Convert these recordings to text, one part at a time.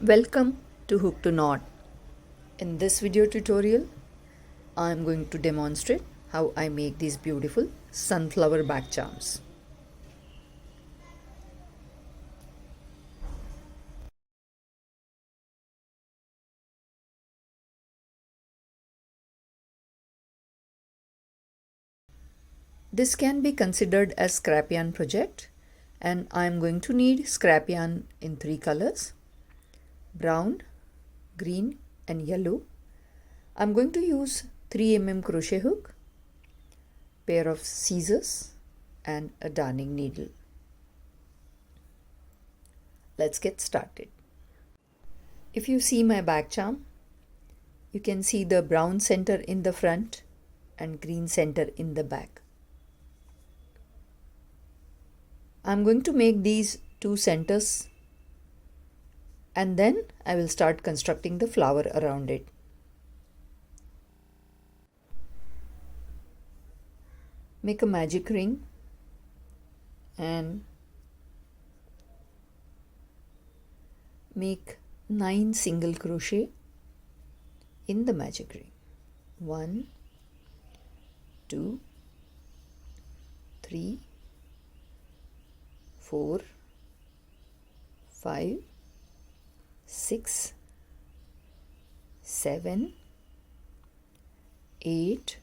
Welcome to Hook to Knot. In this video tutorial, I am going to demonstrate how I make these beautiful sunflower back charms. This can be considered as scrap yarn project, and I am going to need scrap yarn in 3 colors: brown, green and yellow. I am going to use 3 mm crochet hook, pair of scissors and a darning needle. Let's get started. If you see my back charm, you can see the brown center in the front and green center in the back. I'm going to make these two centers and then I will start constructing the flower around it. Make a magic ring and make 9 single crochet in the magic ring. 1, 2, 3, 4, 5, 6, 7, 8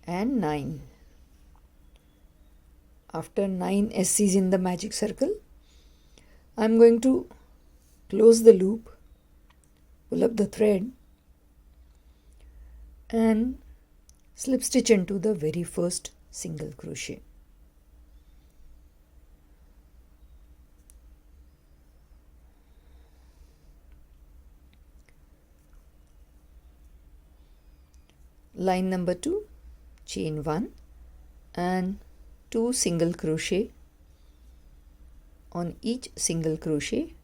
and 9. After 9 SCs in the magic circle, I am going to close the loop, pull up the thread and slip stitch into the very first single crochet. Line number 2, chain 1 and 2 single crochet on each single crochet.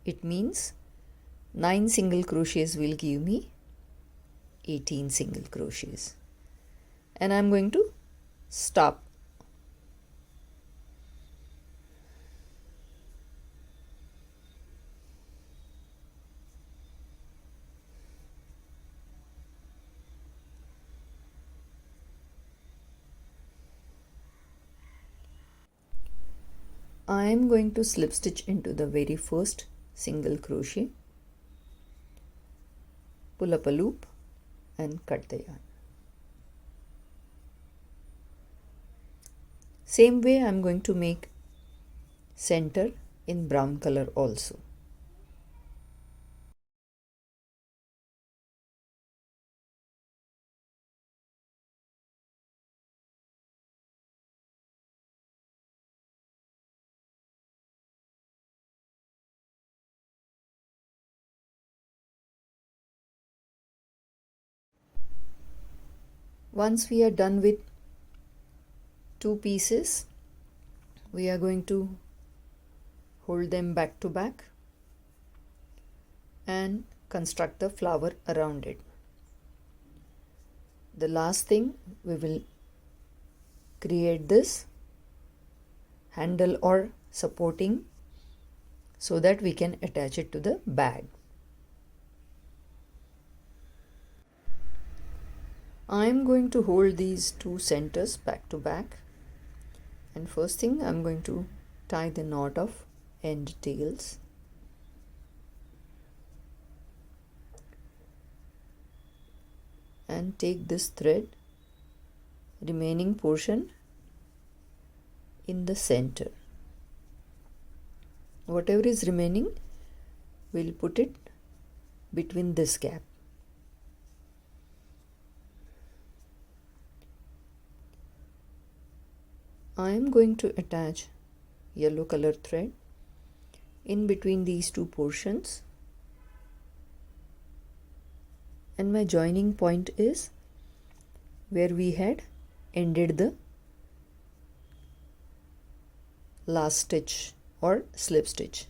It means 9 single crochets will give me 18 single crochets, and I'm going to stop. I am going to slip stitch into the very first single crochet, pull up a loop and cut the yarn. Same way I am going to make center in brown color also. Once we are done with 2 pieces, we are going to hold them back to back and construct the flower around it. The last thing, we will create this handle or supporting so that we can attach it to the bag. I am going to hold these 2 centers back to back, and first thing I am going to tie the knot of end tails. And take this thread, remaining portion in the center. Whatever is remaining, we'll put it between this gap. I am going to attach yellow color thread in between these 2 portions, and my joining point is where we had ended the last stitch or slip stitch.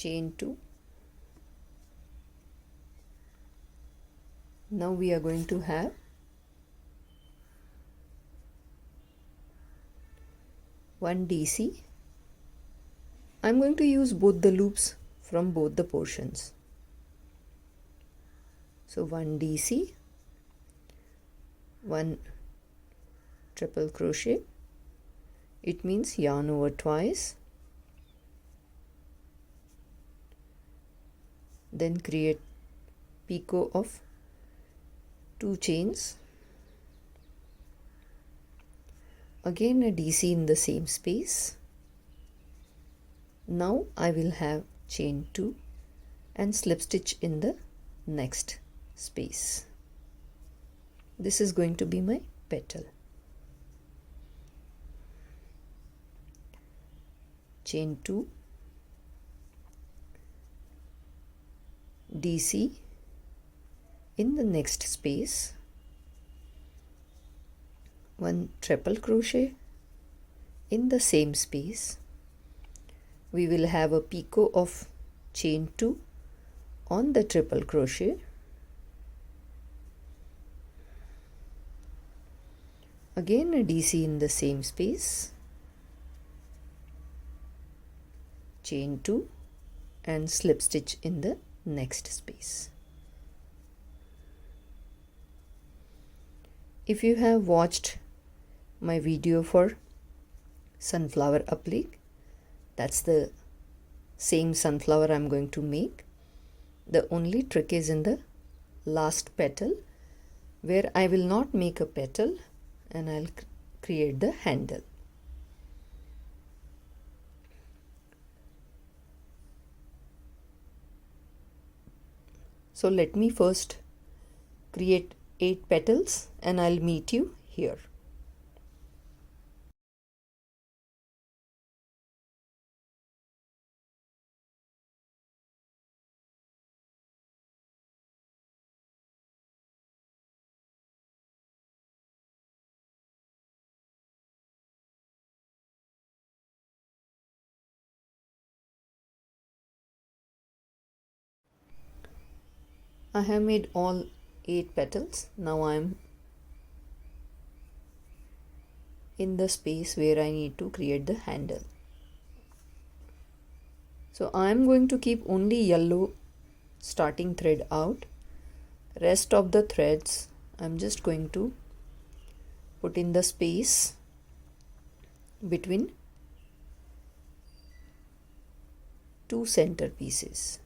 chain 2. Now we are going to have one DC. I'm going to use both the loops from both the portions. So one DC, one triple crochet. It means yarn over twice, then create picot of 2 chains, again a DC in the same space. Now I will have chain 2 and slip stitch in the next space. This is going to be my petal. Chain 2, DC in the next space, one triple crochet in the same space. We will have a picot of chain 2 on the triple crochet, again a DC in the same space, chain 2 and slip stitch in the next space. If you have watched my video for sunflower applique, that's the same sunflower I'm going to make. The only trick is in the last petal, where I will not make a petal and I'll create the handle. So let me first create 8 petals and I'll meet you here. I have made all 8 petals. Now I am in the space where I need to create the handle. So I am going to keep only yellow starting thread out. Rest of the threads I'm just going to put in the space between 2 center pieces.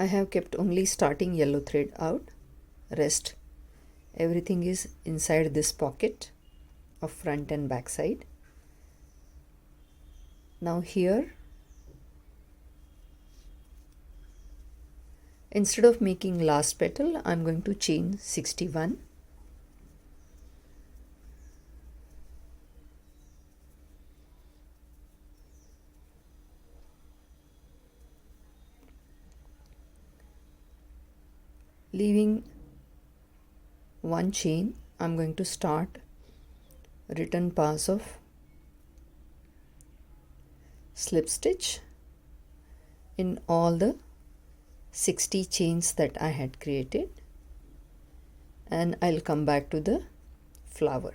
I have kept only starting yellow thread out. Rest everything is inside this pocket of front and back side. Now here, instead of making last petal, I'm going to chain 61. Leaving one chain, I'm going to start return pass of slip stitch in all the 60 chains that I had created, and I'll come back to the flower.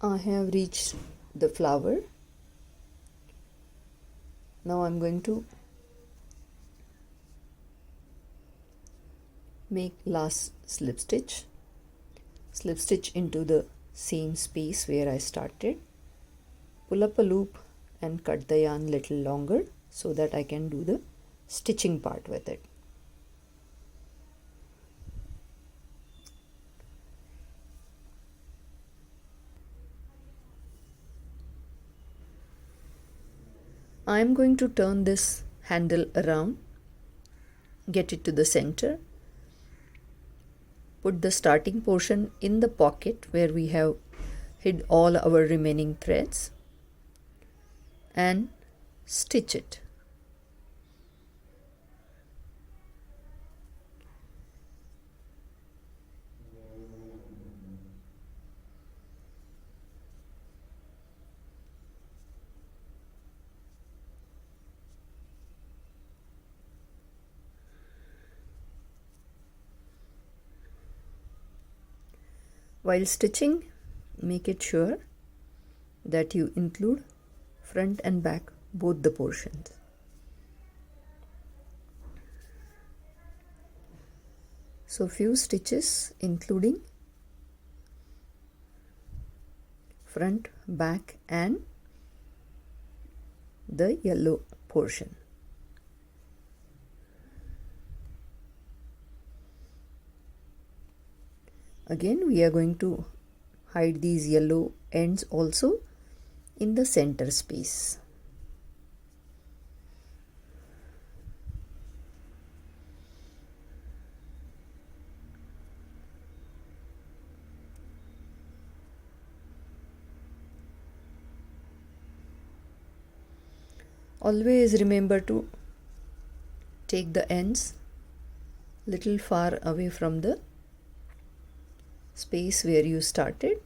I have reached the flower. Now I'm going to make last slip stitch into the same space where I started, pull up a loop and cut the yarn little longer so that I can do the stitching part with it. I am going to turn this handle around, get it to the center, put the starting portion in the pocket where we have hid all our remaining threads, and stitch it. While stitching, make it sure that you include front and back both the portions. So few stitches including front, back and the yellow portion. Again, we are going to hide these yellow ends also in the center space. Always remember to take the ends little far away from the space where you started,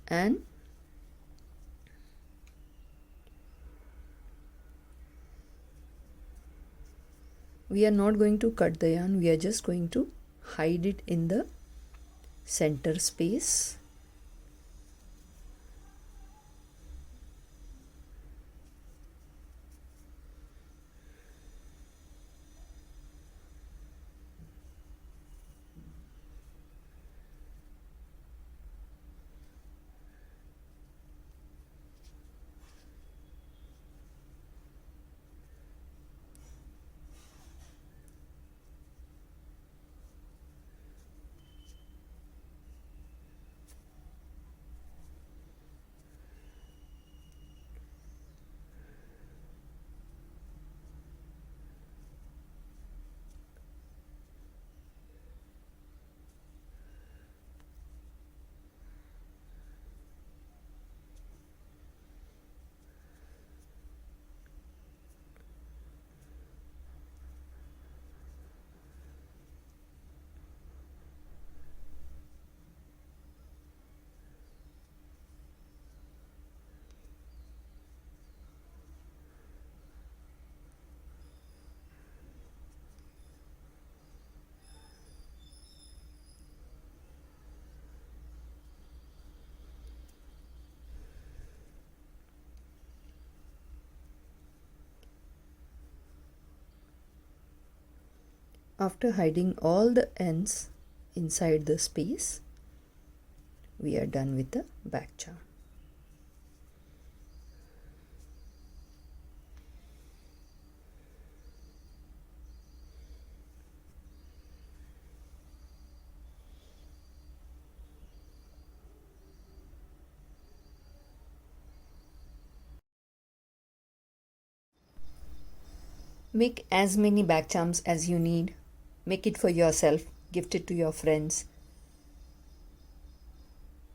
and we are not going to cut the yarn, we are just going to hide it in the center space. After hiding all the ends inside the space, we are done with the Bagcharm. Make as many Bagcharms as you need. Make it for yourself, gift it to your friends.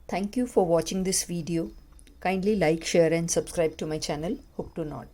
Thank you for watching this video. Kindly like, share and subscribe to my channel Hook to Knot.